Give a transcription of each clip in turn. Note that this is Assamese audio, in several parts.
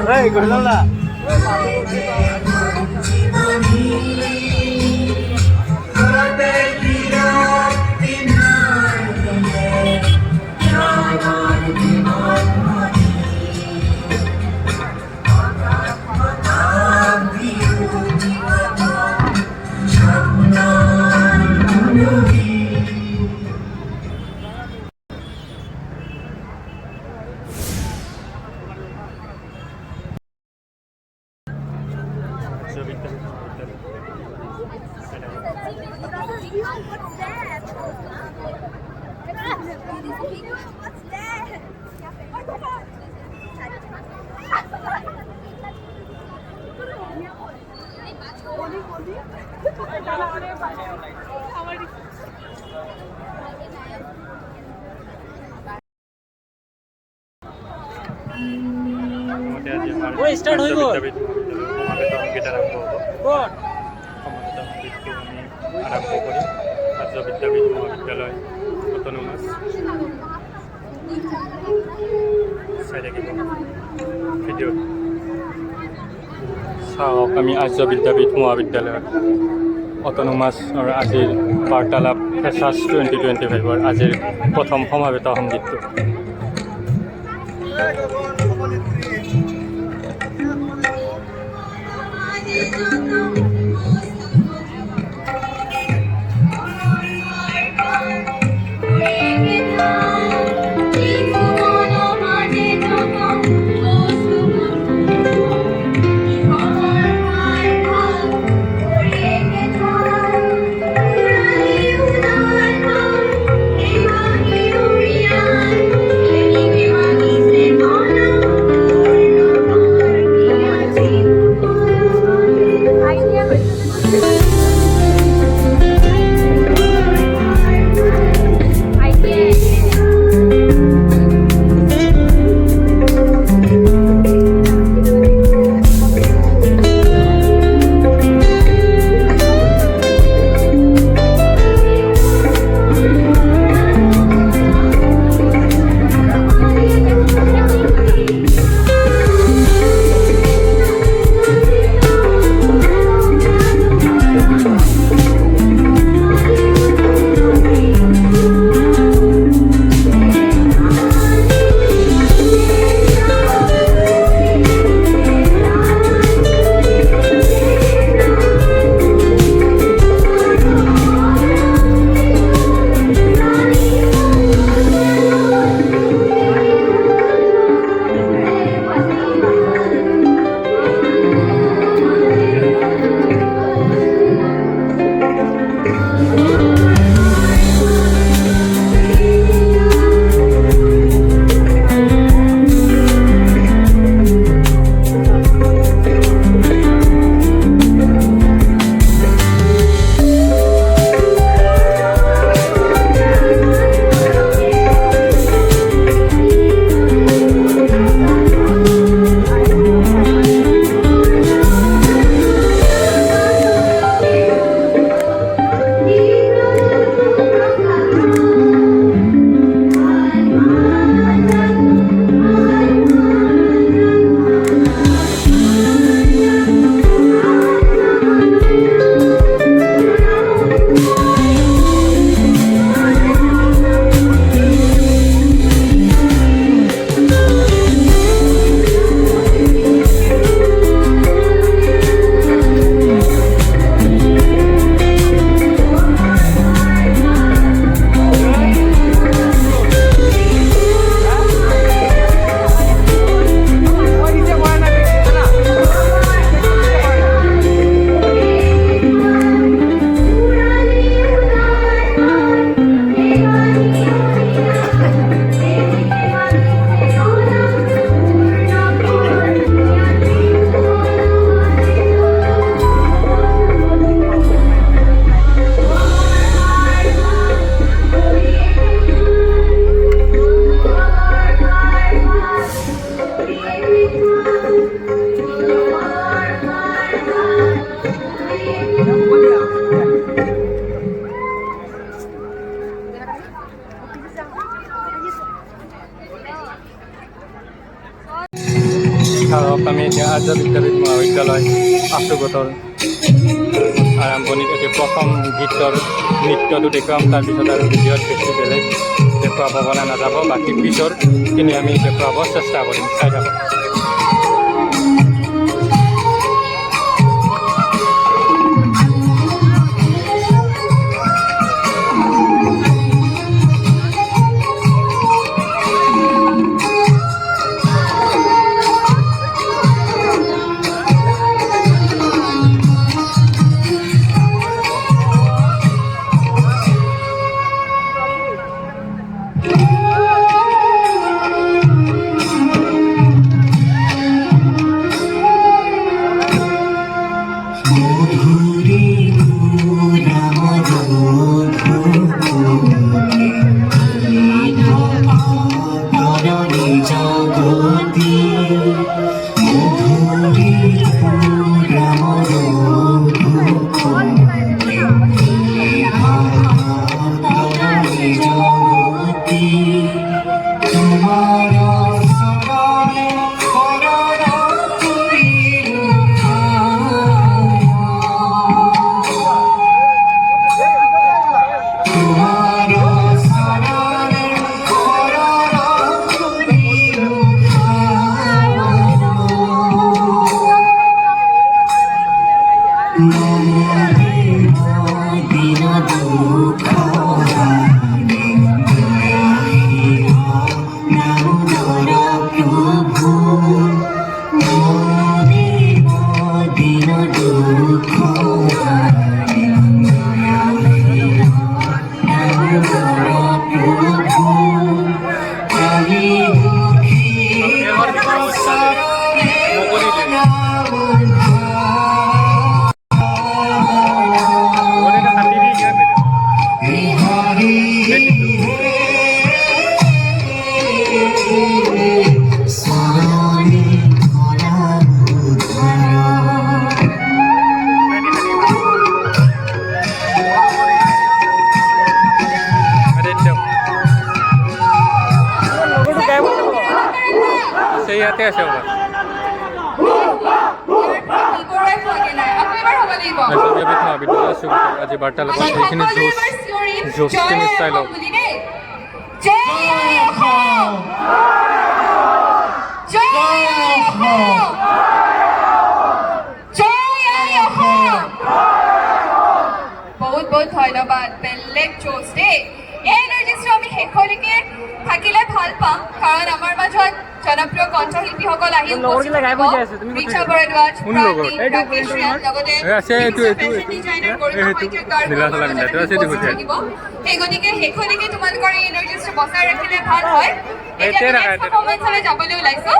Hey, gula. স্টাৰ্ট হইব আৰম্ভ কৰি আৰ্য বিদ্যাপীঠ মহাবিদ্যালয় অটোনমাস ভিডিও চাওক আমি আৰ্য বিদ্যাপীঠ মহাবিদ্যালয় অটোনমাছৰ আজিৰ বাৰ্তালাপ ফ্ৰেছাৰ্ছ 2025 আজিৰ প্ৰথম সমাবেত সংগীতটো থাকক আমি এতিয়া আৰ্য বিদ্যাপীঠ মহাবিদ্যালয় আশুগতৰ আৰম্ভণিত এতিয়া প্ৰথম গীতৰ নৃত্যটো দেখুৱাম তাৰপিছত আৰু ভিডিঅ'ত বেছি বেলেগ দেখুৱাব পৰা নাযাব বাকী পিছৰখিনি আমি দেখুৱাব চেষ্টা কৰিম চাই থাকক সেই ইয়াতে আছে আৰ্য বিদ্যাপীঠ মহাবিদ্যালয় আশুগতৰ আজি বাৰ্তালাপত সেইখিনি জোচখিনি চাই লওক বহুত বহুত ধন্যবাদ বেলেগ জোচ দেই এই এনাৰ্জিটো আমি শেষলৈকে থাকিলে ভাল পাম কাৰণ আমাৰ মাজত জনপ্ৰিয় কণ্ঠশিল্পীসকল আহি ৰিচা বৰদ্বাজ সেই গতিকে শেষলৈকে তোমালোকৰ এই এনাৰ্জিটো বচাই ৰাখিলে ভাল হয় এতিয়া নেক্সট পাৰফৰ্মেঞ্চলৈ যাবলৈ ওলাইছো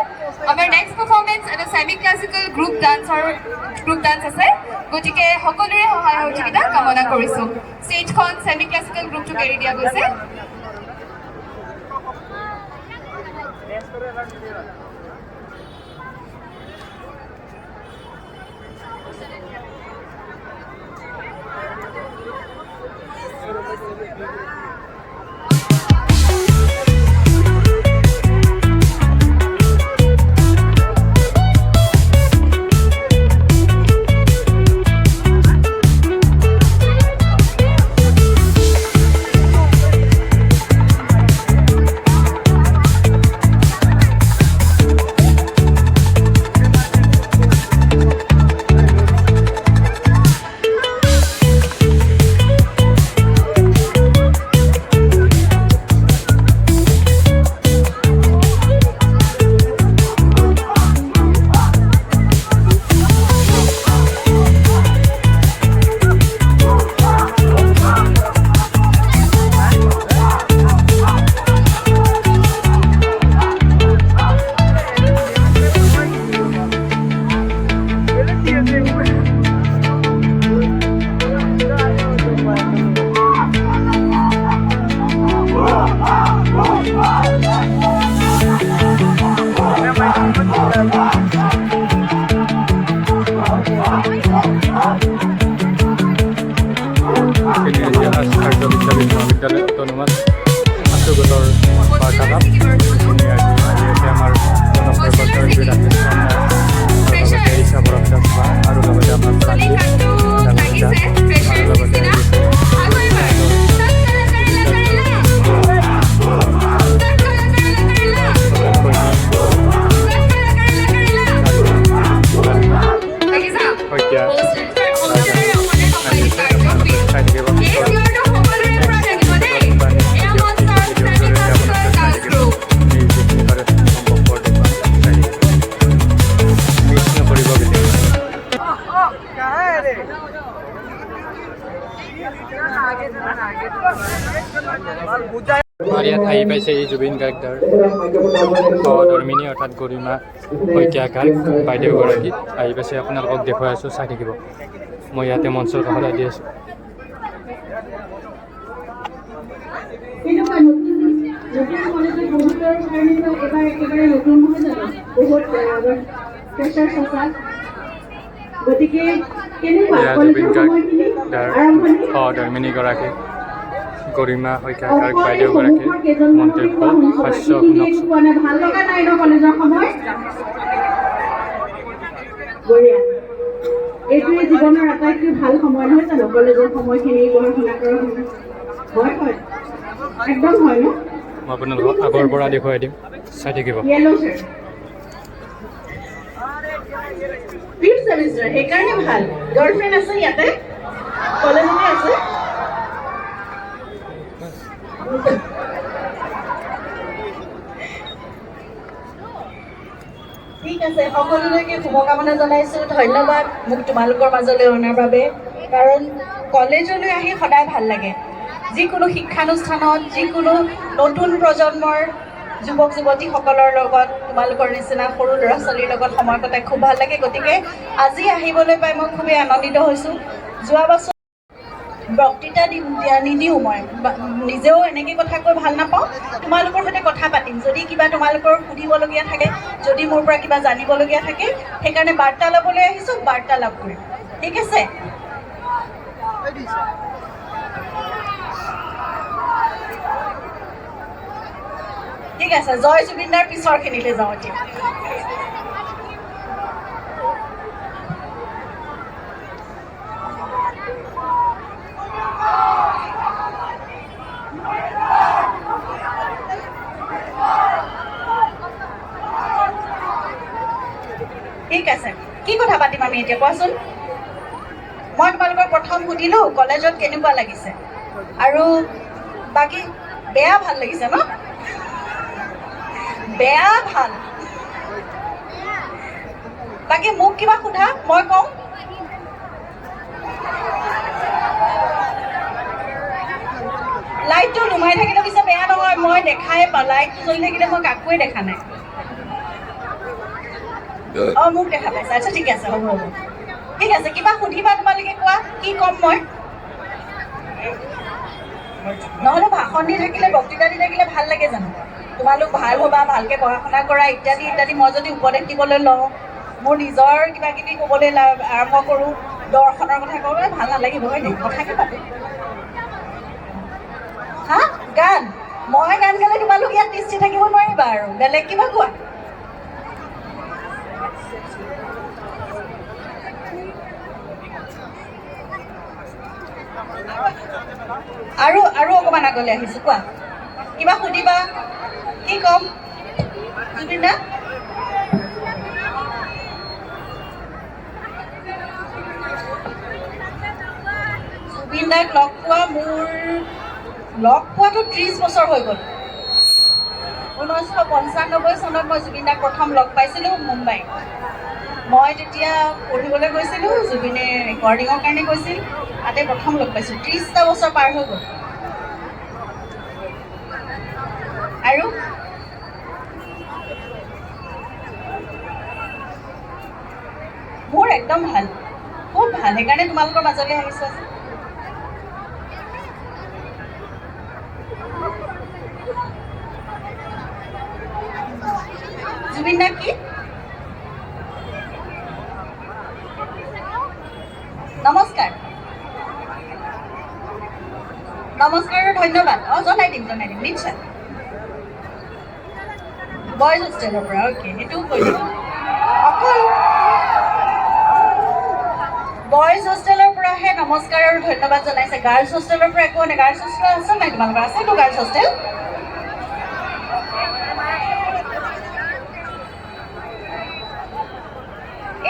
আমাৰ নেক্সট পাৰফৰ্মেঞ্চ এটা ছেমি ক্লাছিকেল গ্ৰুপ ডান্স আছে গতিকে সকলোৰে সহায় সহযোগিতা কামনা কৰিছোঁ ষ্টেজখন ছেমি ক্লাছিকেল গ্ৰুপটোক এৰি দিয়া গৈছে ইয়াত আহি পাইছে এই জুবিন গাৰ্গৰ সহধৰ্মিনী অৰ্থাৎ গৰিমা শইকীয়া গাৰ্গ বাইদেউগৰাকী আহি পাইছে। আপোনালোকক দেখুৱাই আছোঁ, চাই থাকিব। মই ইয়াতে মঞ্চৰ কাষত আহি আছোঁ। জুবিন গাৰ্গৰ সহধৰ্মিনীগৰাকী গৰিমা শইকীয়া গাৰ্গ বাইদেউগৰাকীৰ মন্তব্য ভাষ্য শুনকচোন। এইটোৱে জীৱনৰ আটাইতকৈ ভাল সময় নহয় জানো? কলেজৰ সময়খিনি পঢ়া শুনা কৰাৰ সময় হয় হয় একদম হয় ন? মই আপোনালোকক আগৰ পৰা দেখুৱাই দিম, চাই থাকিব। ফিফ্থ ছেমিষ্টাৰ, সেইকাৰণে ভাল। গাৰ্লফ্ৰেণ্ড আছে ইয়াতে, কলেজতে আছে। ঠিক আছে, সকলোলৈকে শুভকামনা জনাইছোঁ। ধন্যবাদ মোক তোমালোকৰ মাজলৈ অনাৰ বাবে, কাৰণ কলেজলৈ আহি সদায় ভাল লাগে। যিকোনো শিক্ষানুষ্ঠানত, যিকোনো নতুন প্ৰজন্মৰ যুৱক যুৱতীসকলৰ লগত, তোমালোকৰ নিচিনা সৰু ল'ৰা ছোৱালীৰ লগত সময় কটাই খুব ভাল লাগে। গতিকে আজি আহিবলৈ পাই মই খুবেই আনন্দিত হৈছোঁ। যোৱা বছৰ বক্তৃতা নিদিওঁ, মই নিজেও এনেকৈ কথা কৈ ভাল নাপাওঁ। তোমালোকৰ সৈতে কথা পাতিম, যদি কিবা তোমালোকৰ সুধিবলগীয়া থাকে, যদি মোৰ পৰা কিবা জানিবলগীয়া থাকে, সেইকাৰণে বাৰ্তা ল'বলৈ আহিছোঁ, বাৰ্তালাপ কৰিম। ঠিক আছে? ঠিক আছে, জয় জুবিনদাৰ পিছৰখিনিলৈ যাওঁ এতিয়া। ঠিক আছে, কি কথা পাতিম আমি এতিয়া কোৱাচোন? মই তোমালোকক প্ৰথম সুধিলোঁ কলেজত কেনেকুৱা লাগিছে, আৰু বাকী বেয়া ভাল লাগিছে ন? বেয়া ভাল। বাকী মোক কিবা সোধা, মই কওঁ। লাইটটো নুমাই থাকিলে পিছে বেয়া নহয়, মই দেখাই পাওঁ। লাইটটো জ্বলি থাকিলে মই কাকোৱে দেখা নাই। অঁ, মোক দেখা পাইছা? আচ্ছা, ঠিক আছে, হ'ব হ'ব। ঠিক আছে, কিবা সুধিবা তোমালোকে, কোৱা। কি ক'ম মই? নহ'লে ভাষণ দি থাকিলে, বক্তৃতা দি থাকিলে ভাল লাগে জানো? তোমালোক ভাল হ'বা, ভালকৈ পঢ়া শুনা কৰা, ইত্যাদি ইত্যাদি। মই যদি উপদেশ দিবলৈ লওঁ, মোৰ নিজৰ কিবা কিবি ক'বলৈ আৰম্ভ কৰোঁ, দৰ্শনৰ কথা ক'বলৈ ভাল নালাগিব, হয় নেকি? কথাকে পাতোঁ। হা, গান? মই গান গালে তোমালোক ইয়াত তিষ্ঠি থাকিব নোৱাৰিবা, আৰু বেলেগ কিবা কোৱা। আৰু অকণমান আগলৈ আহিছোঁ, কোৱা। কিবা সুধিবা, কি ক'ম? জুবিন দা, জুবিন দাক লগ পোৱাটো 30 বছৰ হৈ গ'ল। 1995 চনত মই জুবিন দাক প্ৰথম লগ পাইছিলোঁ মুম্বাইত। মই তেতিয়া পঢ়িবলৈ গৈছিলোঁ, জুবিনে ৰেকৰ্ডিঙৰ কাৰণে গৈছিল, তাতে প্ৰথম লগ পাইছোঁ। 30টা বছৰ পাৰ হৈ গ'ল। আৰু মোৰ একদম ভাল, খুব ভাল। সেইকাৰণে তোমালোকৰ মাজলৈ আহিছোঁ। জুবিন দা কি? নমস্কাৰ। নমস্কাৰৰ ধন্যবাদ। অঁ, জনাই দিম নিশ্চয়। বইজ হোষ্টেলৰ পৰা, অ'কে, সেইটোও কৈ দিম। অকল বইজ হোষ্টেলৰ পৰাহে নমস্কাৰ আৰু ধন্যবাদ জনাইছে। গাৰ্লছ হোষ্টেলৰ পৰা একো নাই। গাৰ্লছ হোষ্টেল আছে নাই তোমালোকৰ? আছেতো গাৰ্লছ হোষ্টেল?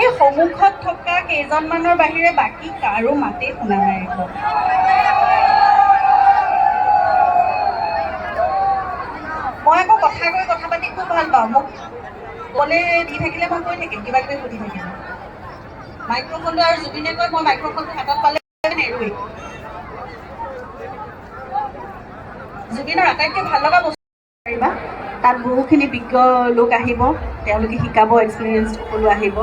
এই সন্মুখত থকা কেইজনমানৰ বাহিৰে বাকী কাৰো মাতেই শুনা নাই। মই আকৌ কথা কৈ কথা পাতি খুব ভাল পাওঁ। মোক ক'লে দি থাকিলে মই কৈ থাকিম, কিবা কিবি সুধি থাকিম। মাইক্ৰফোনটো আৰু জুবিনে কয়, মই মাইক্ৰফোনটো হাতত পালে নেৰোৱেই। জুবিনৰ আটাইতকৈ ভাল লগা বস্তু পাৰিবা তাত বহুখিনি বিজ্ঞ লোক আহিব, তেওঁলোকে শিকাব, এক্সপিৰিয়েঞ্চ সকলো আহিব,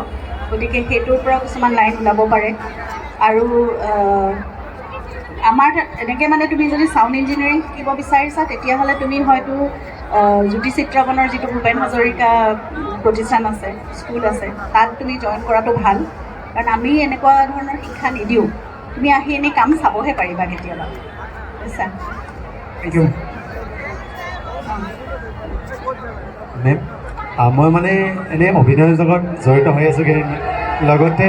গতিকে সেইটোৰ পৰা কিছুমান লাইন ওলাব পাৰে। আৰু আমাৰ এনেকৈ মানে তুমি যদি চাউণ্ড ইঞ্জিনিয়াৰিং শিকিব বিচাৰিছা তেতিয়াহ'লে তুমি হয়তো জ্যোতি চিত্ৰবনৰ যিটো ভূপেন হাজৰিকা প্ৰতিষ্ঠান আছে, স্কুল আছে, তাত তুমি জইন কৰাটো ভাল, কাৰণ আমি এনেকুৱা ধৰণৰ শিক্ষা নিদিওঁ। তুমি আহি এনেই কাম চাবহে পাৰিবা কেতিয়াবা, বুজিছা? Thank you ma'am. মই মানে এনেই অভিনয় জগত জড়িত হৈ আছোঁ কেইদিনমান, লগতে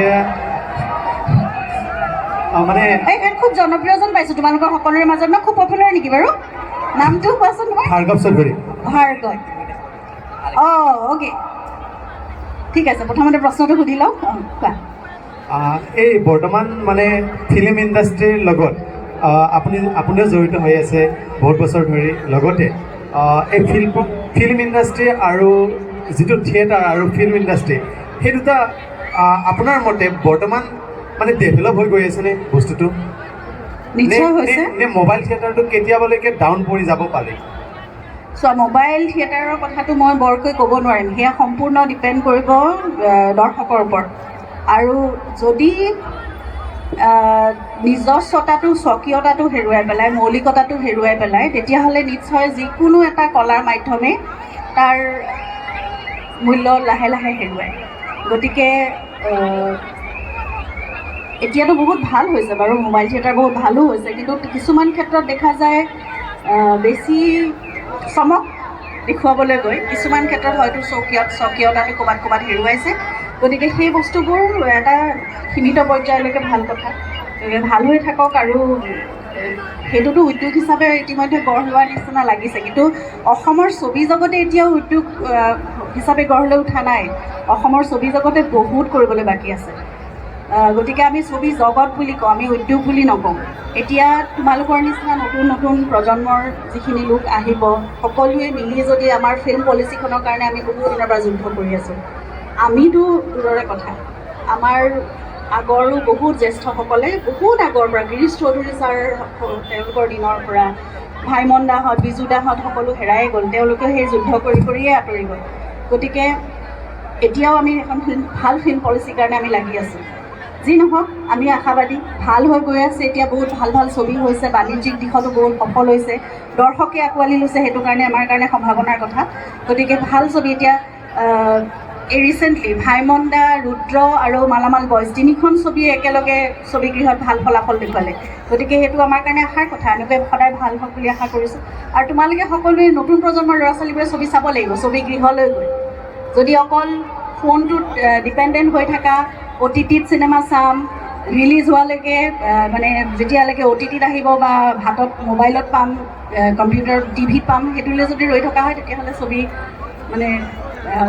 মানে এই খুব জনপ্ৰিয় যেন পাইছোঁ তোমালোকৰ সকলোৰে মাজত, ন? খুব পপুলাৰ নেকি বাৰু? নামটো কোৱাচোন তোমাৰ? ভাৰ্গৱ চৌধুৰী। ভাৰ্গৱ, অ'কে, ঠিক আছে। প্ৰথমতে প্ৰশ্নটো সুধি লওঁ, কোৱা। এই বৰ্তমান মানে ফিল্ম ইণ্ডাষ্ট্ৰীৰ লগত আপুনিও জড়িত হৈ আছে বহুত বছৰ ধৰি, লগতে এই ফিল্ম ইণ্ডাষ্ট্ৰী আৰু যিটো থিয়েটাৰ আৰু ফিল্ম ইণ্ডাষ্ট্ৰী, সেই দুটা আপোনাৰ মতে বৰ্তমান মানে ডেভেলপ হৈ গৈ আছেনে বস্তুটো? নিশ্চয় হৈছে। নে মোবাইল থিয়েটাৰটো কেতিয়াবালৈকে ডাউন পৰি যাব পালে? চোৱা, মোবাইল থিয়েটাৰৰ কথাটো মই বৰকৈ ক'ব নোৱাৰিম, সেয়া সম্পূৰ্ণ ডিপেণ্ড কৰিব দৰ্শকৰ ওপৰত। আৰু যদি নিজস্বতাটো, স্বকীয়তাটো হেৰুৱাই পেলাই, মৌলিকতাটো হেৰুৱাই পেলাই, তেতিয়াহ'লে নিশ্চয় যিকোনো এটা কলাৰ মাধ্যমে তাৰ মূল্য লাহে লাহে হেৰুৱায়। গতিকে এতিয়াতো বহুত ভাল হৈছে বাৰু, মোবাইল থিয়েটাৰ বহুত ভালো হৈছে, কিন্তু কিছুমান ক্ষেত্ৰত দেখা যায় বেছি চমক দেখুৱাবলৈ গৈ কিছুমান ক্ষেত্ৰত হয়তো স্বকীয়তাটো ক'ৰবাত ক'ৰবাত হেৰুৱাইছে। গতিকে সেই বস্তুবোৰ এটা সীমিত পৰ্যায়লৈকে ভাল কথা, ভাল হৈ থাকক। আৰু সেইটোতো উদ্যোগ হিচাপে ইতিমধ্যে গঢ় লোৱাৰ নিচিনা লাগিছে, কিন্তু অসমৰ ছবি জগতে এতিয়াও উদ্যোগ হিচাপে গঢ় লৈ উঠা নাই। অসমৰ ছবি জগতে বহুত কৰিবলৈ বাকী আছে। গতিকে আমি ছবি জগত বুলি কওঁ, আমি উদ্যোগ বুলি নকওঁ। এতিয়া তোমালোকৰ নিচিনা নতুন নতুন প্ৰজন্মৰ যিখিনি লোক আহিব, সকলোৱে মিলি যদি আমাৰ ফিল্ম পলিচিখনৰ কাৰণে আমি বহু দিনৰ পৰা যুদ্ধ কৰি আছোঁ। আমিতো দূৰৰে কথা, আমাৰ আগৰো বহুত জ্যেষ্ঠসকলে বহুত আগৰ পৰা, গিৰীশ চৌধুৰী ছাৰ তেওঁলোকৰ দিনৰ পৰা, ভাইমন দাহঁত, বিজু দাহঁত সকলো হেৰাই গ'ল, তেওঁলোকে সেই যুদ্ধ কৰি কৰিয়ে আঁতৰি গ'ল। গতিকে এতিয়াও আমি এখন ভাল ফিল্ম পলিচিৰ কাৰণে আমি লাগি আছোঁ। যি নহওক, আমি আশাবাদী, ভাল হৈ গৈ আছে। এতিয়া বহুত ভাল ভাল ছবি হৈছে, বাণিজ্যিক দিশতো বহুত সফল হৈছে, দৰ্শকে আঁকোৱালি লৈছে, সেইটো কাৰণে আমাৰ কাৰণে সম্ভাৱনাৰ কথা। গতিকে ভাল ছবি এতিয়া এই ৰিচেণ্টলি ভাইমন দা, ৰুদ্ৰ আৰু মালামাল বইজ তিনিখন ছবিয়ে একেলগে ছবিগৃহত ভাল ফলাফল দেখুৱালে। গতিকে সেইটো আমাৰ কাৰণে আশাৰ কথা, এনেকৈ সদায় ভাল হওক বুলি আশা কৰিছোঁ। আৰু তোমালোকে সকলোৱে নতুন প্ৰজন্মৰ ল'ৰা ছোৱালীবোৰে ছবি চাব লাগিব, ছবিগৃহলৈ গৈ। যদি অকল ফোনটোত ডিপেণ্ডেণ্ট হৈ থাকা, OTTত চিনেমা চাম, ৰিলিজ হোৱালৈকে মানে যেতিয়ালৈকে OTTত আহিব বা হাতত মোবাইলত পাম, কম্পিউটাৰ টিভিত পাম, সেইটোলৈ যদি ৰৈ থকা হয় তেতিয়াহ'লে ছবি মানে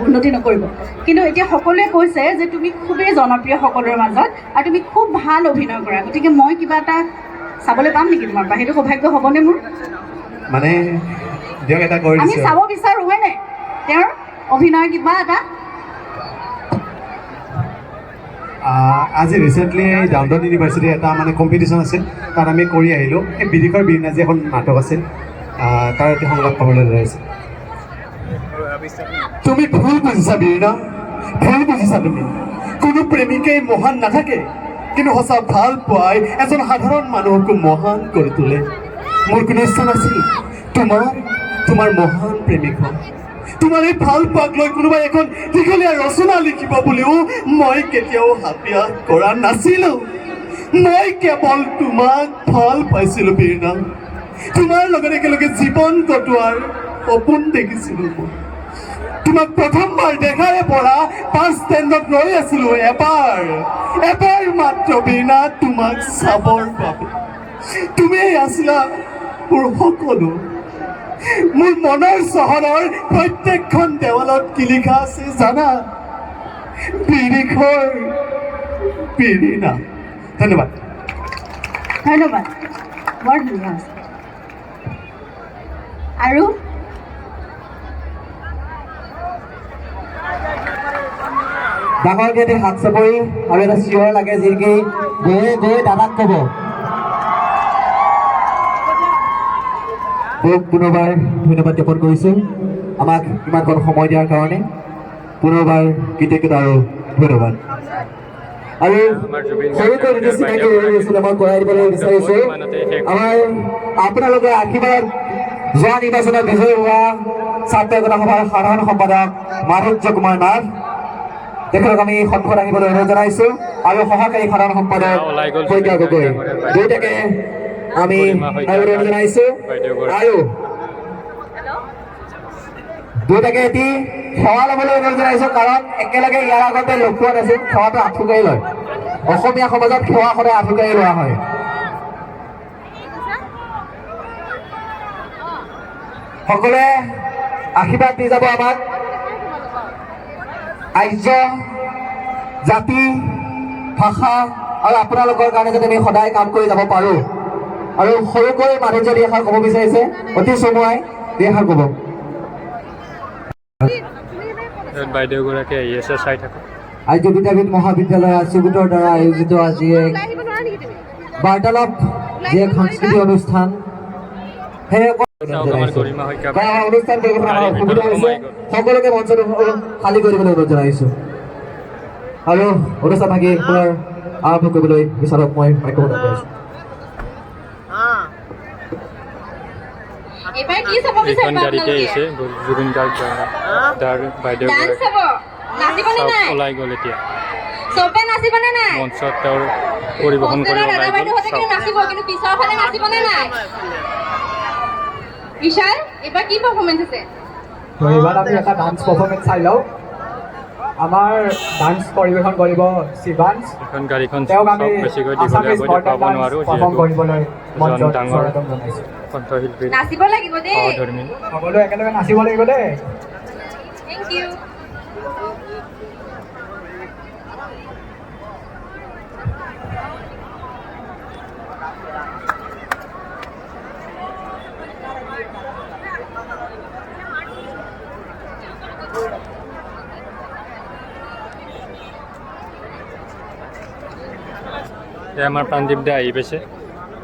উন্নতি নকৰিব। কিন্তু এতিয়া সকলোৱে কৈছে যে তুমি খুবেই জনপ্ৰিয় সকলোৰে মাজত আৰু তুমি খুব ভাল অভিনয় কৰা, গতিকে মই কিবা এটা চাবলৈ পাম নেকি তোমাৰ পৰা? সেইটো সৌভাগ্য হ'বনে মোৰ? মানে দিয়ক এটা কৰি আমি চাব বিচাৰোঁ, হয়নে তেওঁৰ অভিনয় কিবা এটা? আজি ৰিচেণ্টলি ডাউনটাউন ইউনিভাৰ্চিটিৰ এটা মানে কম্পিটিশ্যন আছিল, তাত আমি কৰি আহিলোঁ। এই বিদেশৰ বীৰনাজী এখন নাটক আছিল, তাৰ এটি সংবাদ খবৰলৈ লৈ আহিছোঁ। তুমি ভুল বুজিছা বীৰনা, ভুল বুজিছা তুমি। কোনো প্ৰেমিকেই মহান নাথাকে, কিন্তু সঁচা ভাল পোৱাই এজন সাধাৰণ মানুহকো মহান কৰি তোলে। মোৰ কোনো ইচ্ছা নাছিল তোমাৰ মহান প্ৰেমিক হয়। তোমাৰ এই ভাল পোৱাক লৈ কোনোবাই এখন দীঘলীয়া ৰচনা লিখিব বুলিও মই কেতিয়াও হাবিয়াস কৰা নাছিলোঁ। মই কেৱল তোমাক ভাল পাইছিলোঁ বীৰনা, তোমাৰ লগত একেলগে জীৱন কটোৱাৰ সপোন দেখিছিলোঁ। মই তোমাক প্ৰথমবাৰ দেখাৰে পৰা বাছ ষ্টেণ্ডত ৰৈ আছিলোঁ, এবাৰ মাত্ৰ বীৰনা, তোমাক চাবৰ বাবে। তুমিয়েই আছিলা মোৰ সকলো। মোৰ মনৰ চহৰৰ প্ৰত্যেকখন দেৱালত কি লিখা আছে জানা? বিৰিখৰ বীৰনা। ধন্যবাদ। ধন্যবাদ, বৰ ধুনীয়া আছে। আৰু ডাঙৰকে এটি হাত চাপৰি আৰু এটা চিঞৰ লাগে, যিকি গৈ দাদাক ক'ব। মোক পুনৰবাৰ ধন্যবাদ জ্ঞাপন কৰিছোঁ আমাক ইমানকণ সময় দিয়াৰ কাৰণে পুনৰবাৰ কৃতজ্ঞতা আৰু ধন্যবাদ আৰু সৰুকৈ যিটো চিনাকি হৈ গৈছিলে মই কৰাই দিবলৈ বিচাৰিছোঁ আমাৰ আপোনালোকৰ আশীৰ্বাদ যোৱা নিৰ্বাচনত বিজয়ী হোৱা ছাত্ৰ একতা সভাৰ সাধাৰণ সম্পাদক মাধুৰ্য কুমাৰ নাথ তেখেতক আমি সন্মুখত আহিবলৈ অনুৰোধ জনাইছোঁ আৰু সহকাৰী সাধাৰণ সম্পাদক শইকীয়া গগৈ দুয়োটাকে আমি অনুৰোধ জনাইছোঁ আৰু দুয়োটাকে এটি সেৱা ল'বলৈ অনুৰোধ জনাইছোঁ কাৰণ একেলগে ইয়াৰ আগতে লগ পোৱা নাছিল সেৱাটো আঁঠুকাৰি লয় অসমীয়া সমাজত সেৱা সদায় আঁঠুকাৰি লোৱা হয় সকলোৱে আশীৰ্বাদ দি যাব আমাক আৰ্য জাতি ভাষা আৰু আপোনালোকৰ কাৰণে যাতে আমি সদায় কাম কৰি যাব পাৰোঁ আৰু সৰুকৈ মাধুৰ্য দুই এষাৰ ক'ব বিচাৰিছে অতি চমুৱাই দুই এষাৰ ক'ব বাইদেউগৰাকী আহি আছে চাই থাকক আৰ্য বিদ্যাপীঠ মহাবিদ্যালয় আছু গোটৰ দ্বাৰা আয়োজিত আজি এক বাৰ্তালাপ যি এক সাংস্কৃতিক অনুষ্ঠান সেই অনুষ্ঠান পৰিৱেশন আমাৰ অসুবিধা হৈছে সকলোকে মঞ্চটো খালী কৰিবলৈ অনুৰোধ জনাইছোঁ আৰু অনুষ্ঠান ভাগি পুনৰ আৰম্ভ কৰিবলৈ বিচাৰক মই বাক্য প্ৰদান কৰিছোঁ এবাৰ কি চাব এইখন বিচাৰিব গাড়ীতে আহিছে জুবিন গাৰ্গ তাৰ বাইদেউগৰাকী ডান্স চাব নাচিবনে নাই ওলাই গ'ল এতিয়া চবে নাচিবনে নাই মঞ্চত তেওঁৰ পৰিৱেশন কৰি দাদা ওলাই বাইদেউ গ'ল হতে কিন্তু নাচিব কিন্তু পিছৰ ফালে নাচিবনে নাই বিশাল এবাৰ কি পাৰফৰ্মেন্স আছে তো এইবাৰ আমি এটা ডান্স পাৰফৰ্মেঞ্চ চাই লওঁ আমাৰ ডান্স পৰিৱেশন কৰিব শিৱাংশ এখন গাড়ীখন তেওঁক আমি বেছিকৈ দীঘলীয়া আছামিজ কৰি মডাৰ্ণ দেখুৱাব ডান্স নোৱাৰোঁ পাৰফৰ্ম যিহেতু কৰিবলৈ মঞ্চত এজন ডাঙৰ স্বাগতম জনাইছোঁ কণ্ঠশিল্পী নাচিব লাগিব দেই সহধৰ্মী সকলোৱে একেলগে নাচিব লাগিব দেই থেংক ইউ এতিয়া আমাৰ প্ৰাণদীপ দা আহি পাইছে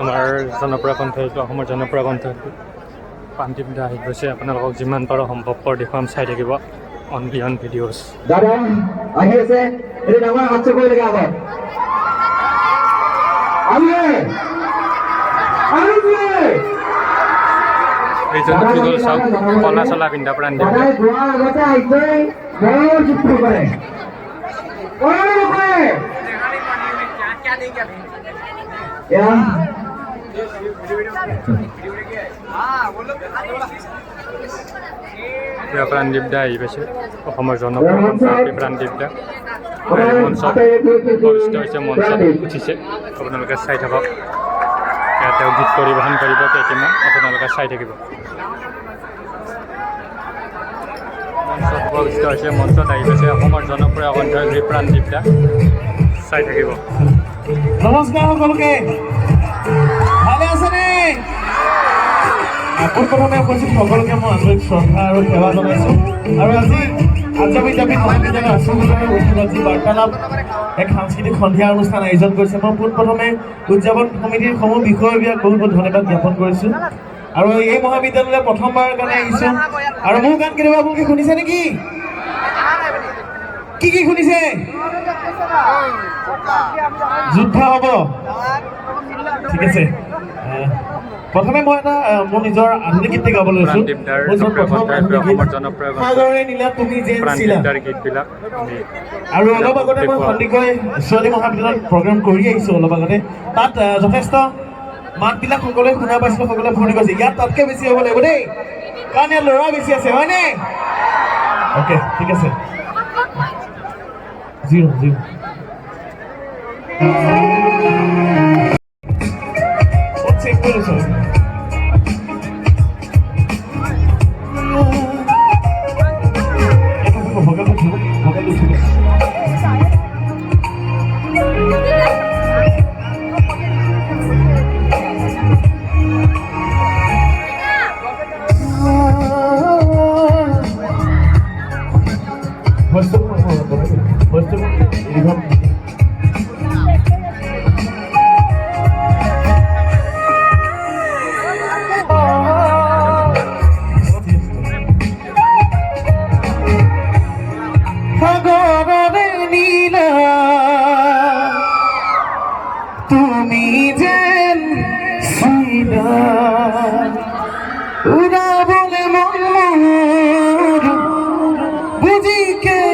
আমাৰ জনপ্ৰিয় কণ্ঠশিল্পী অসমৰ জনপ্ৰিয় কণ্ঠশিল্পী প্ৰাণদীপ দা আহি পাইছে আপোনালোকক যিমান পাৰোঁ সম্ভৱপৰ দেখুৱাম চাই থাকিব অনলি অন ভিডিঅ'ছ দাদা আহি আছে এটি ডাঙৰ হাত চকুৰ লাগে আগত এইজন উঠি গ'ল চাওক কলা চলা পিন্ধা প্ৰাণদীপ দা যোৱাৰ আগতে আইজয় বৰ যুদ্ধ কৰে এতিয়া প্ৰাণদীপ দা আহি পাইছে অসমৰ জনপ্ৰিয় কণ্ঠশিল্পী প্ৰাণদীপ দা মঞ্চত উপবিষ্ট হৈছে মঞ্চত উঠিছে আপোনালোকে চাই থাকক এতিয়া তেওঁ গীত পৰিৱেশন কৰিব কেইটিমান আপোনালোকে চাই থাকিব মঞ্চত উপবিষ্ট হৈছে মঞ্চত আহি পাইছে অসমৰ জনপ্ৰিয় কণ্ঠশিল্পী প্ৰাণদীপ দা চাই থাকিব নমস্কাৰ সকলোকে ভালে আছেনে পোনপ্ৰথমে উপস্থিত সকলোকে মই আন্তৰিক শ্ৰদ্ধা আৰু সেৱা জনাইছোঁ আৰু আজি আৰ্য বিদ্যাপীঠ মহাবিদ্যালয় আছু গোটৰ উদ্যোগত যি বাৰ্তালাপ এক সাংস্কৃতিক সন্ধিয়া অনুষ্ঠান আয়োজন কৰিছে মই পোনপ্ৰথমে উদযাপন সমিতিৰ সমূহ বিষয়ববীয়াক বহুত বহুত ধন্যবাদ জ্ঞাপন কৰিছোঁ আৰু এই মহাবিদ্যালয়লৈ প্ৰথমবাৰৰ কাৰণে আহিছোঁ আৰু মোৰ গান কেতিয়াবা আপোনালোকে শুনিছে নেকি কি শুনিছে যুদ্ধ হ'ব ঠিক আছে প্ৰথমে মই এটা মোৰ নিজৰ আধুনিক গীত গাব লৈছোঁ সাগৰে নীলা তুমি যে ছিলা আৰু অলপ আগতে মই সন্দিকৈ ছোৱালী মহাবিদ্যালয়ত প্ৰগ্ৰাম কৰি আহিছোঁ অলপ আগতে তাত যথেষ্ট মাতবিলাক সকলোৱে শুনা পাইছিলোঁ সকলোৱে ফোন কৰিছে ইয়াত তাতকৈ বেছি হ'ব লাগিব দেই কাৰণ ইয়াত ল'ৰা বেছি আছে হয়নে অ'কে ঠিক আছে জিৰ' চেক কৰিছোঁ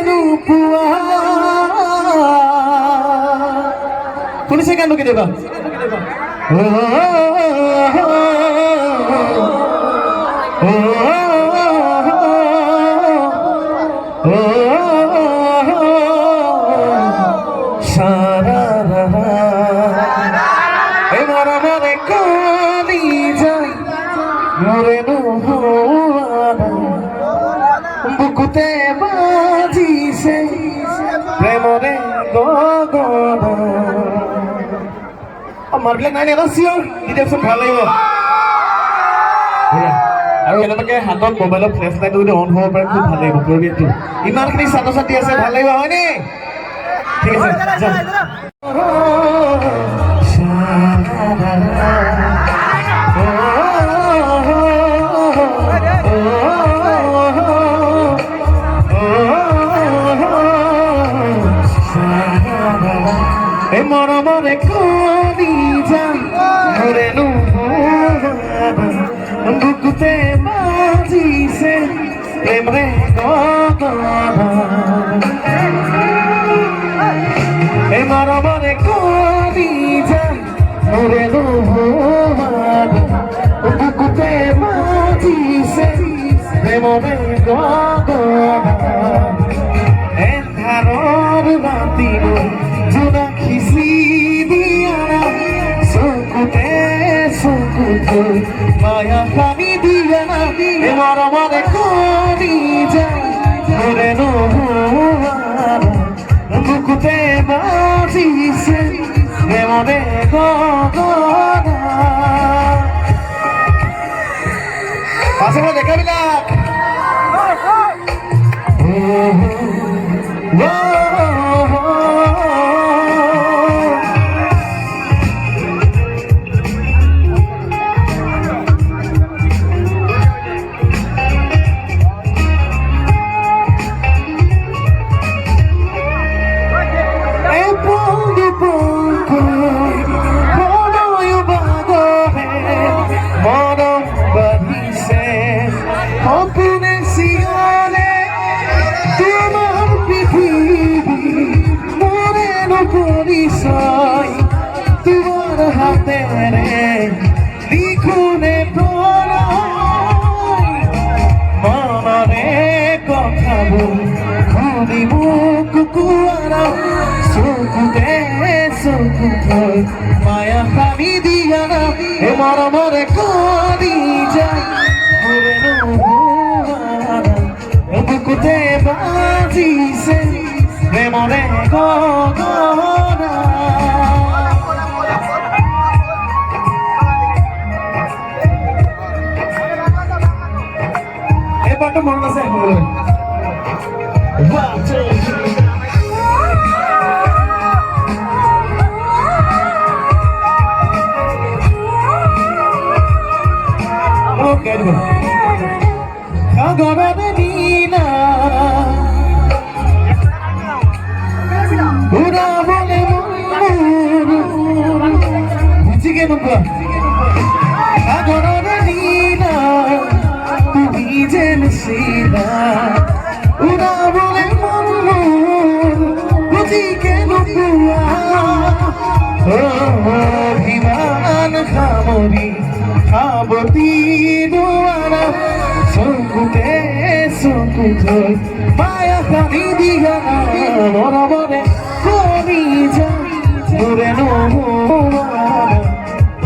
নোপোৱা শুনিছে গানটো কেতিয়াবা মনে কলি যায় মৰে বুকুতে বাজিছে প্ৰেমৰে গগন মাৰবিলাক নাই এটা চিঞৰ দিয়কচোন ভাল লাগিব আৰু এনেকুৱাকে হাতত মোবাইলৰ ফ্লেছ লাইটটো যদি অন হ'ব পাৰে খুব ভাল লাগিব পৰিৱেশটো ইমানখিনি ছাত্ৰ ছাত্ৰী আছে ভাল লাগিব হয়নে ঠিক আছে মৰমৰে কলি যায় মৰে বুকুতে বাজিছে প্ৰেমৰে গগন মৰমৰে কলি যায় মৰে বুকুতে বাজিছে প্ৰেমৰে গগন এন্ধাৰৰ ৰাতিলৈ জোনাখিছি দিয়া চকুতে চকুতে মায়া পানী দিয়া মৰমৰে কলি যায় মৰে বুকুতে বাজিছে প্ৰেমৰে গগন পাছলৈ দেখাবিলাক তোমাৰ হাতে লিখুনে মনৰে কথাবোৰ খুলি মোক কুকুৰা চকুতে চকুতে মায়া পানী দিয়া মৰমৰে কলি যায় বুকুতে বাজিছে প্ৰেমৰে গগন এই পাঠটো মনত আছে সকলোৰে গগনে নীলা উড়াবলে বুঝিকে নোপোৱা গগনে নীলা তুমি যেন শিলা উড়াবলে বুঝিকে নোপোৱা অভিমান সামৰি সাৱতি দুৱাৰা চকুতে চকুতে মায়া পানী দিয়া মৰমৰে কলি যায় মোৰে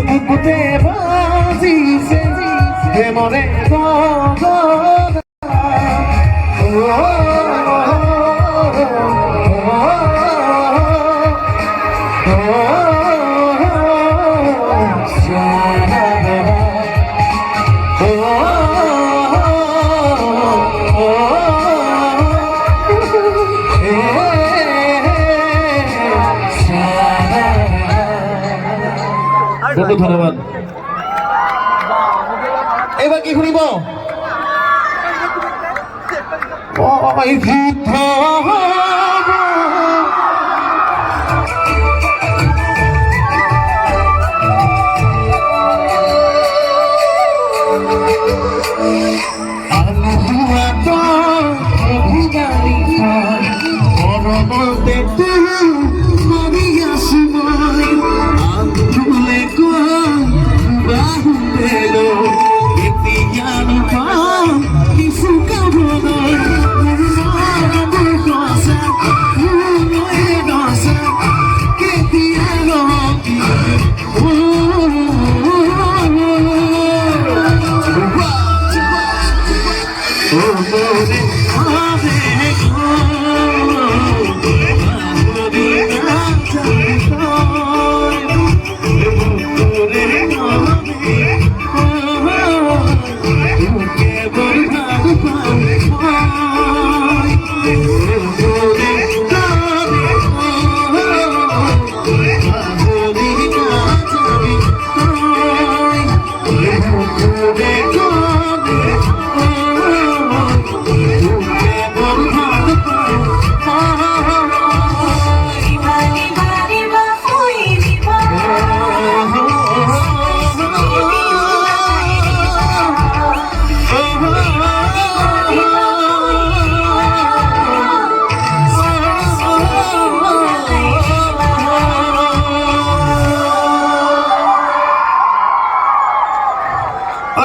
বুকুতে বাজিছে প্ৰেমৰে গগন বহুত ধন্যবাদ এবাৰ কি শুনিব আমি প্ৰণতে মাৰি আছো মই আঙুলে বাহুতে এতিয়া নাপাওঁ কিছু কাবলৈ মোৰ গছা গছা কেতিয়া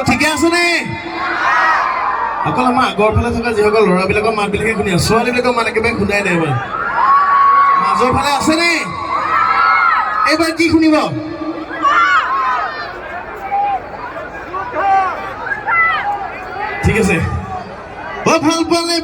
ঠিকে আছে নে অকল আমাৰ আগৰ ফালে থকা যিসকল ল'ৰাবিলাকৰ মাতবিলাকে শুনি আছো ছোৱালীবিলাকৰ মাত একেবাৰে শুনাই নাই মানে মাজৰ ফালে আছে নে এইবাৰ কি শুনিব ঠিক আছে ভাল পালে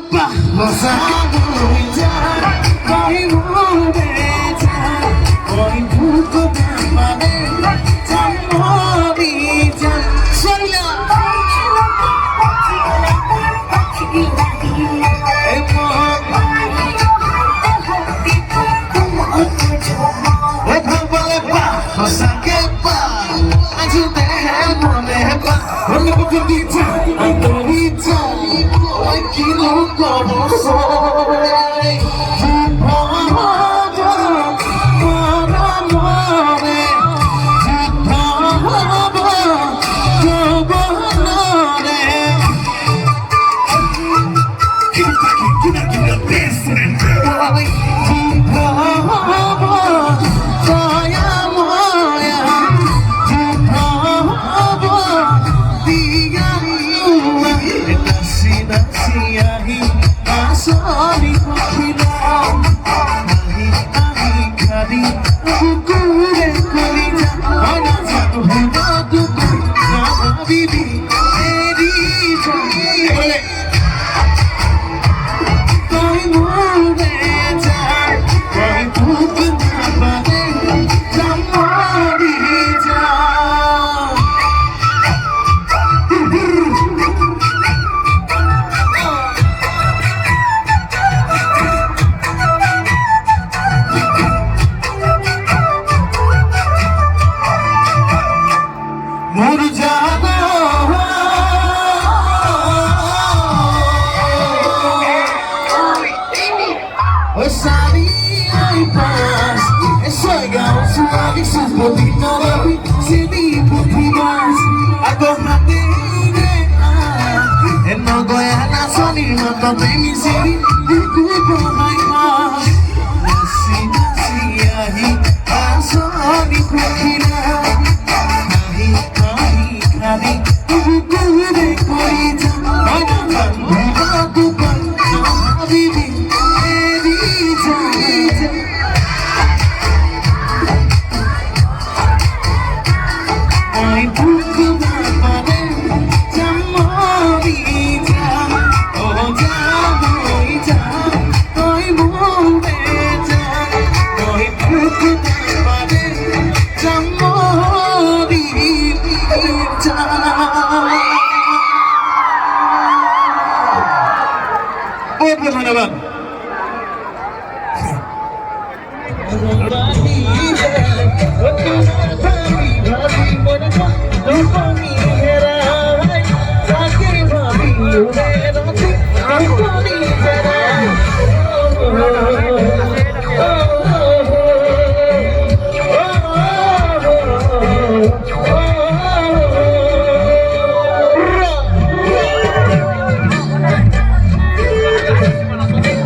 ধন্যবাদ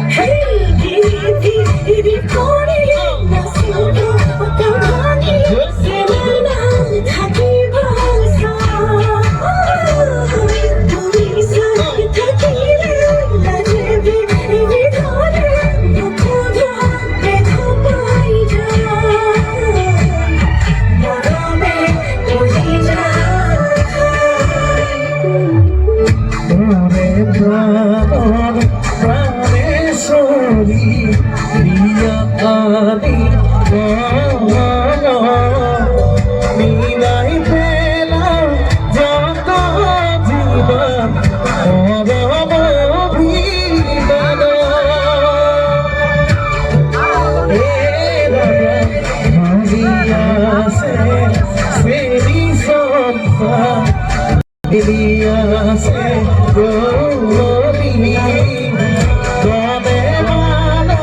Hey, বিয়া আদি মিলাই পেলাম যত জীবন পরম অভিমান আছে শ্রেণী সংসার আছে গৌরী গনে মানব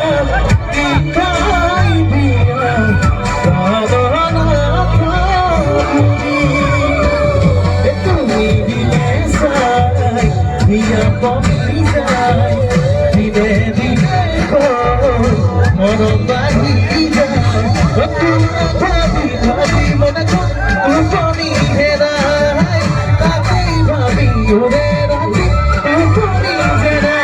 পিতাই দিয়া তুমি দিলে সাই দিয়া কমি যায় দিনে দিনে মরম বাড়ি যায় ভাবি ভাবি মনে উপনি হেরাই তাকেই ভাবি ওরে রাখি উপনি হেরাই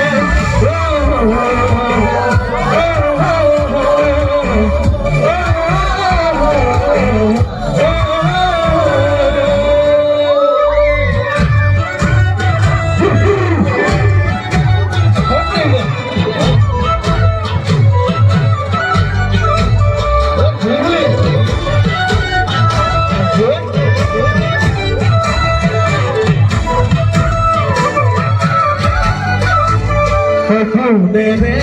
দেবে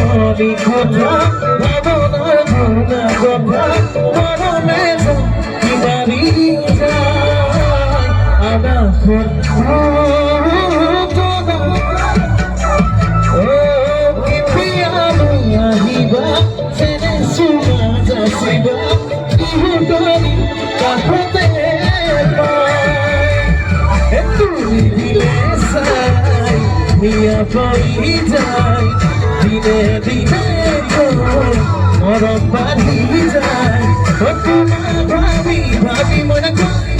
মনি কথা ভাবনার ভাবনা কথা মরমে বাড়ি যায় আদা আহিবা চেনে চুমা যাচিবা ইহুদনি কাষতে তুমি দিলে চাই মিয়া পৰি যায় দিনে দিনে মৰম বাঢ়ি যায় তোমাৰ ভাবি ভাবি মনে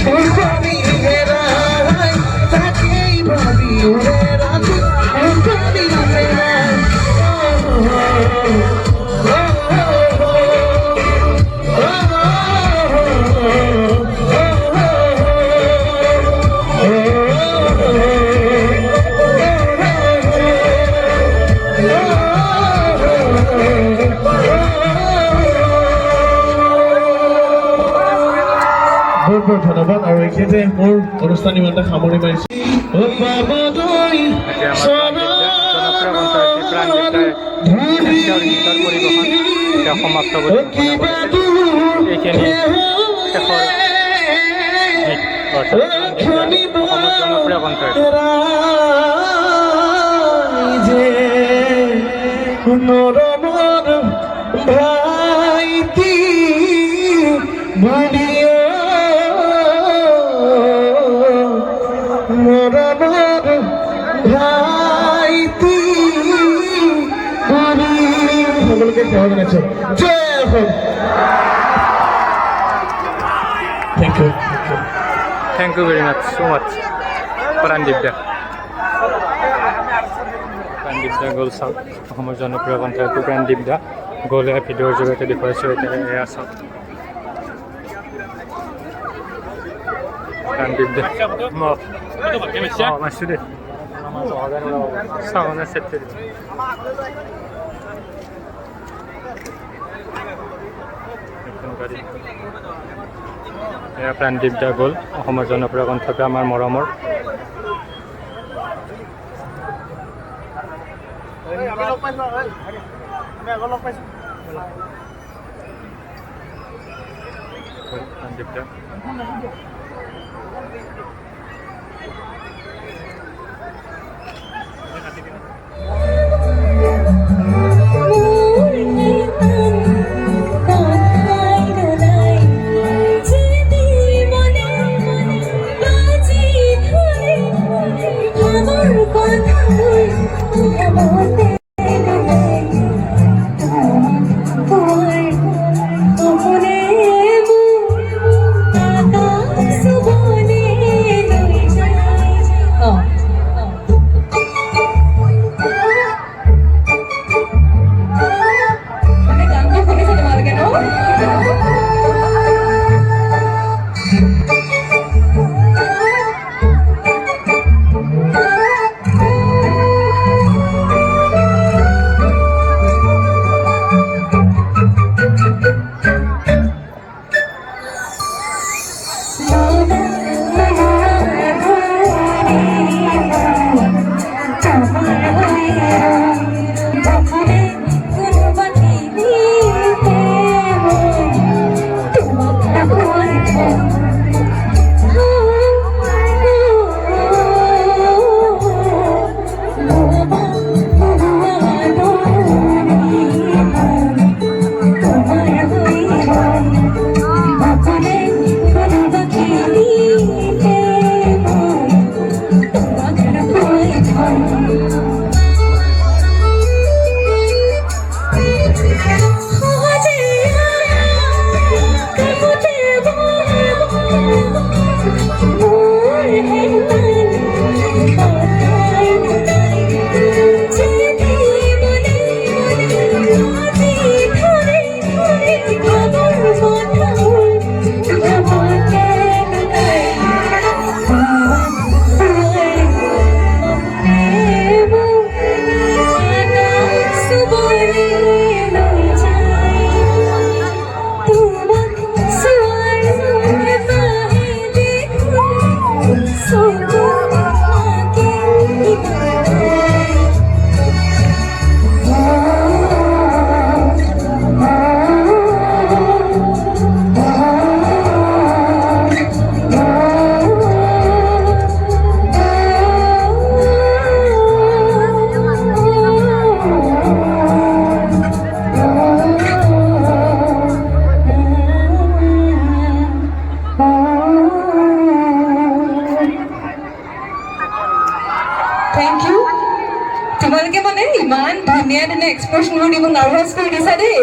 কোনখনি হেৰাই তাকেই ভাবি ওৰে ৰাতি কোনখনি হেৰাই বহুত ধন্যবাদ আৰু এইখিনিতে মোৰ অনুষ্ঠান ইমানটা সামৰি মাৰিছোঁ সমাপ্ত কৰি এইখিনি শেষৰ গীত অৰ্থাৎ অসমৰ জনপ্ৰিয় কণ্ঠই মৰমৰ ভাইটি বুলিও মৰমৰ ভাইটি বুলি সকলোকে সেৱা জনাইছোঁ জয় Assam thank you Thank you very much, so much. Prandeep Da. Prandeep Da গ'ল চাওক অসমৰ জনপ্ৰিয় কণ্ঠশিল্পী Prandeep Da গ'লে ভিডিঅ'ৰ জৰিয়তে দেখুৱাইছোঁ এতিয়া এয়া চাওক Prandeep Da মাৰিছোঁ দেই চাওঁ ছেট কৰি এয়া Prandeep Da গ'ল অসমৰ জনপ্ৰিয় কণ্ঠশিল্পী আমাৰ মৰমৰ Prandeep Da থেংক ইউ তোমালোকে মানে ইমান ধুনীয়া ধুনীয়া এক্সপ্ৰেছনবোৰ দিব নাৰ্ভাছ কৰি দিছা দেই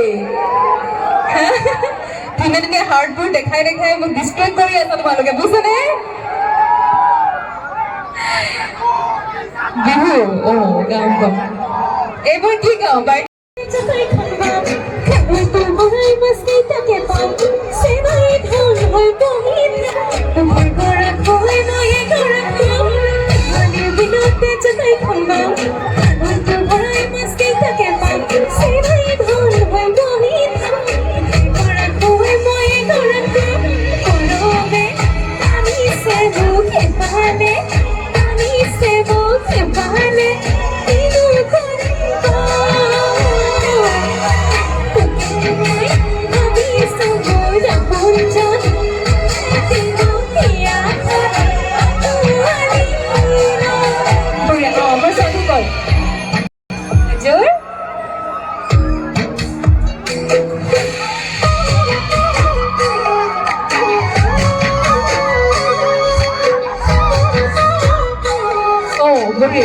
ধুনীয়া ধুনীয়া হাৰ্টবোৰ দেখাই দেখাই মোক ডিষ্ট্ৰেক্ট কৰি আছা তোমালোকে বুজিছানে বিহু গাম গাম এইবোৰ কি গাওঁ বাই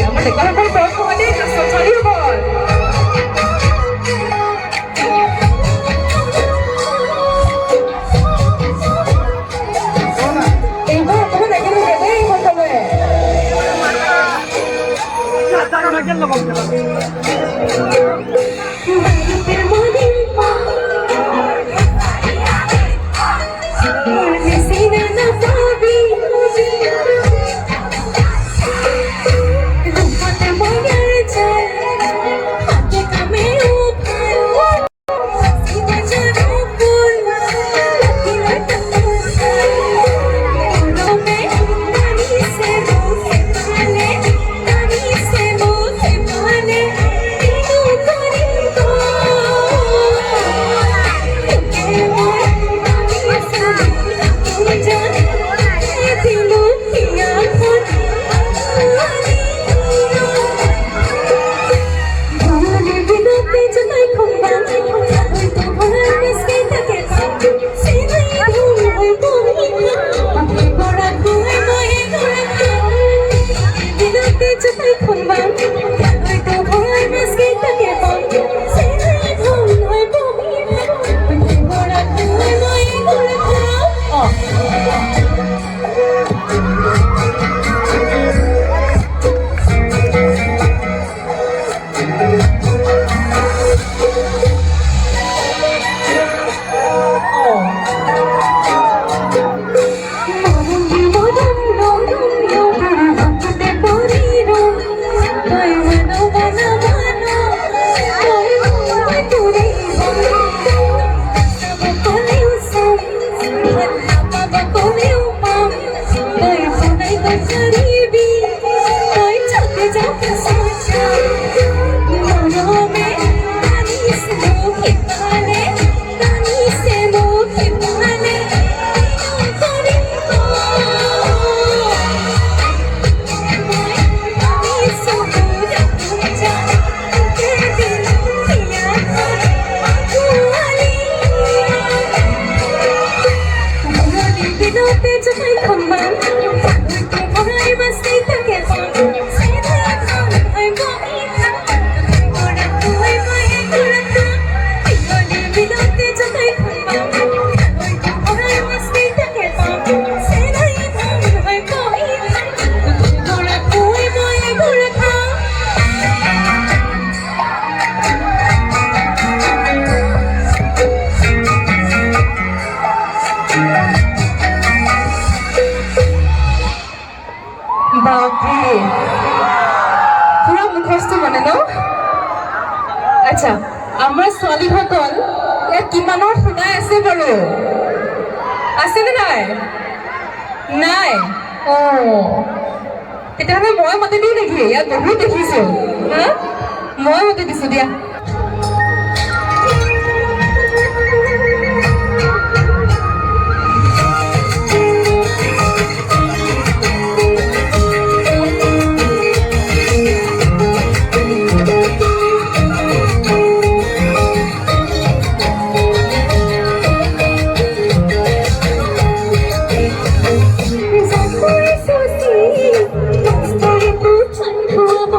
আমাৰ দেখাৰ পৰ বৰ্তমানে সৰি বল এইবাৰ তুমি দেখে নেবে এই বলতে আচ্ছা আমাৰ ছোৱালীসকল ইয়াত কিমানৰ শুনাই আছে বাৰু আছেনে নাই নাই তেতিয়াহ'লে মই মাতি দিওঁ নেকি ইয়াত বহুত দেখিছোঁ মই মাতি দিছোঁ দিয়া Sorry,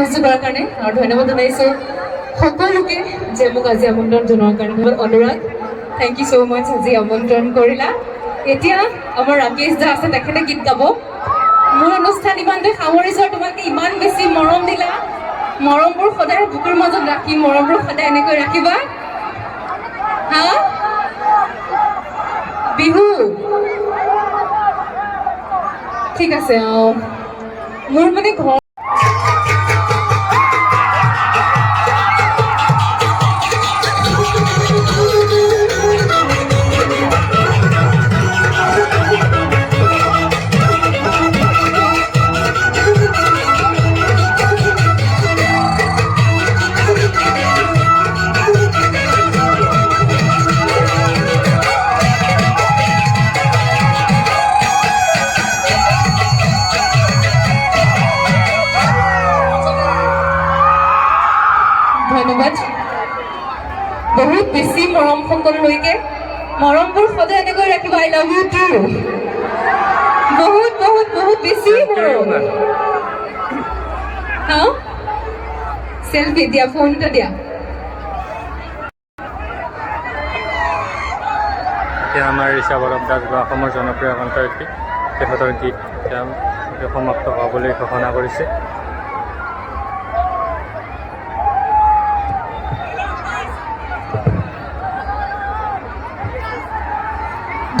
কাৰ্যসূচী কৰাৰ কাৰণে আৰু ধন্যবাদ জনাইছোঁ সকলোকে যে মোক আজি আমন্ত্ৰণ জনোৱাৰ কাৰণে অনুৰাগ থেংক ইউ ছ' মাছ আজি আমন্ত্ৰণ কৰিলা এতিয়া আমাৰ ৰাকেশ দা আছে তেখেতে গীত গাব মোৰ অনুষ্ঠান ইমানতে সামৰিছোঁ আৰু তোমালোকে ইমান বেছি মৰম দিলা মৰমবোৰ সদায় বুকুৰ মাজত ৰাখি মৰমবোৰ সদায় এনেকৈ ৰাখিবা হা বিহু ঠিক আছে মোৰ মানে ঘৰ ধন্যবাদ বহুত বেছি মৰম সকলোলৈকে মৰমবোৰ সদায় এনেকৈ ৰাখিবা আই লাভ ইউ টু বহুত বহুত বহুত বেছি মৰম হা চেলফি দিয়া ফোনটা দিয়া এতিয়া আমাৰ ঋষা বৰব দাস বা অসমৰ জনপ্ৰিয় কণ্ঠশিল্পী তেখেতৰ গীত এতিয়া সমাপ্ত হ'বলৈ ঘোষণা কৰিছে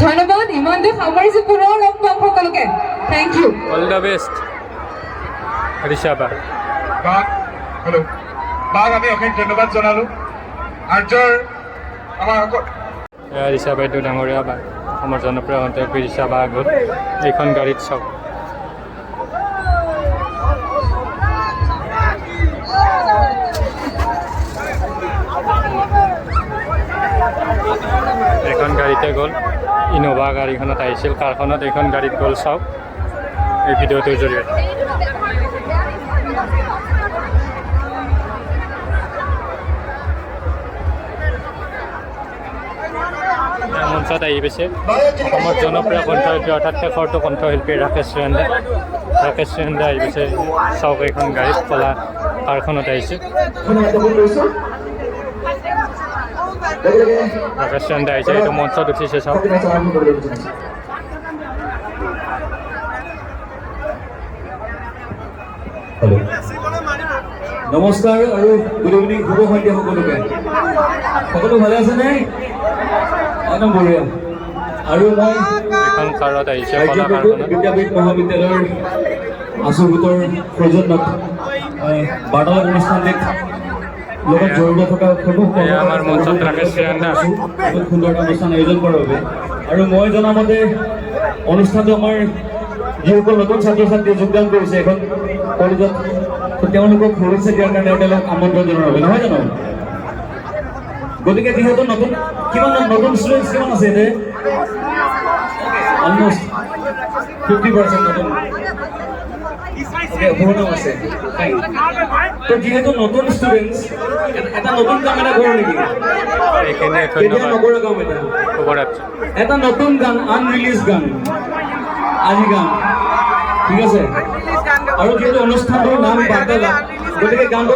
ধন্যবাদ ইমানটো সামৰিছোঁ পুনৰ লগ পাম সকলোকে thank you all the best ঋষা বা হেল্ল' বাক আমি অশেষ ধন্যবাদ জনালোঁ আৰ্যৰ আমাৰ ঋষা বাইদেউ ডাঙৰীয়া বা অসমৰ জনপ্ৰিয় কণ্ঠশিল্পী ঋষা বা আগত এইখন গাড়ীত চাওক এখন গাড়ীতে গ'ল ইন'ভা গাড়ীখনত আহিছিল কাৰখনত এইখন গাড়ীত গ'ল চাওক এই ভিডিঅ'টোৰ জৰিয়তে মঞ্চত আহি পাইছে অসমৰ জনপ্ৰিয় কণ্ঠশিল্পী অৰ্থাৎ শেষৰটো কণ্ঠশিল্পী ৰাকেশ চুৰেন্দে আহি পাইছে চাওক এইখন গাড়ীত কলা কাৰখনত আহিছে ৰাকেশ চুৰেন্দে আহিছে এইটো মঞ্চত উঠিছে চাওক নমস্কাৰ আৰু গুড ইভিনিং শুভ সন্ধ্যা সকলোকে সকলো ভালে আছেনে একদম বঢ়িয়া আৰু মই এখন কাৰত আহিছে কলা ৰাজ্যিক কাৰখনত বিদ্যাপীঠ মহাবিদ্যালয়ৰ আছু গোটৰ সৌজন্যত বাৰ্তালাপ অনুষ্ঠানটিত লগত জড়িত থকা এয়া আমাৰ মঞ্চত ৰাকেশ চুৰেন্দে বহুত সুন্দৰ এটা অনুষ্ঠান আয়োজন কৰাৰ বাবে আৰু মই জনামতে অনুষ্ঠানটো আমাৰ যিসকল নতুন ছাত্ৰ ছাত্ৰীয়ে যোগদান কৰিছে এখন কলেজত তেওঁলোকক শুভেচ্ছা দিয়াৰ কাৰণে তেওঁলোকক আমন্ত্ৰণ জনোৱাৰ বাবে নহয় জানো গতিকে যিহেতু নতুন কিমান নতুন ষ্টুডেণ্টছ কিমান আছে ইয়াতে অলমষ্ট 50% নতুন অভিনৱ আছে তো যিহেতু নতুন ষ্টুডেণ্টছ এটা নতুন কাম এটা কৰোঁ নেকি এইখিনিয়ে কেতিয়া ধন্যবাদ নকৰা কাম এটা শুভৰাত্ৰি এটা নতুন গান আনৰিলিজ গান আজি গান ঠিক আছে আৰু যিহেতু অনুষ্ঠানটোৰ নাম বাৰ্তালাপ গতিকে গানটো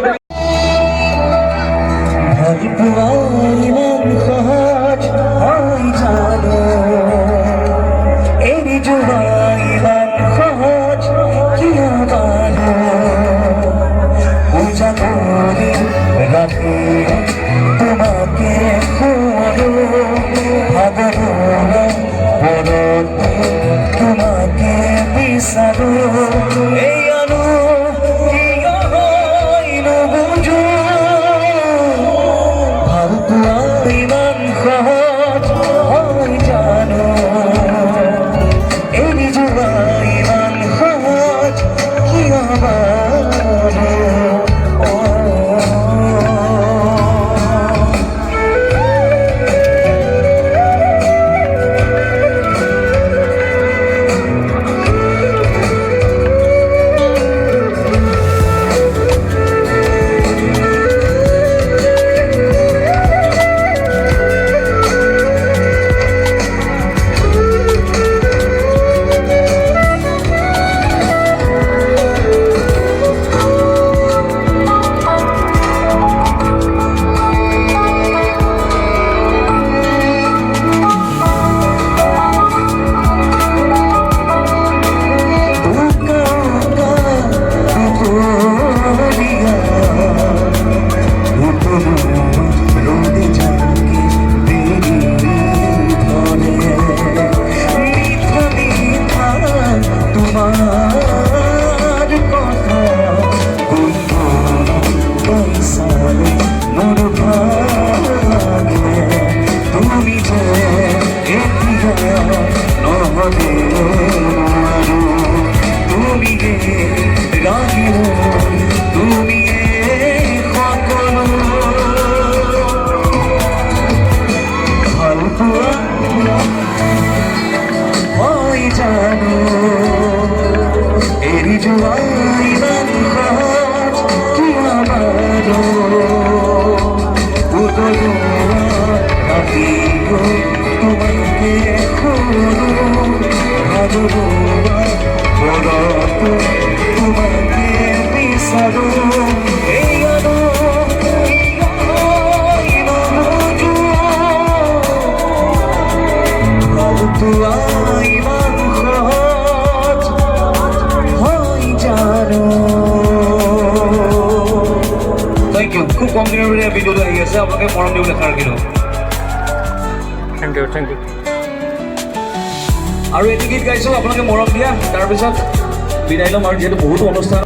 আছে আপোনালোকে মৰম দিবলৈ আশা ৰাখিলোঁ থেংক ইউ থেংক ইউ আৰু এটি গীত গাইছোঁ আপোনালোকে মৰম দিয়া তাৰপিছত বিদায় ল'ম আৰু যিহেতু বহুতো অনুষ্ঠান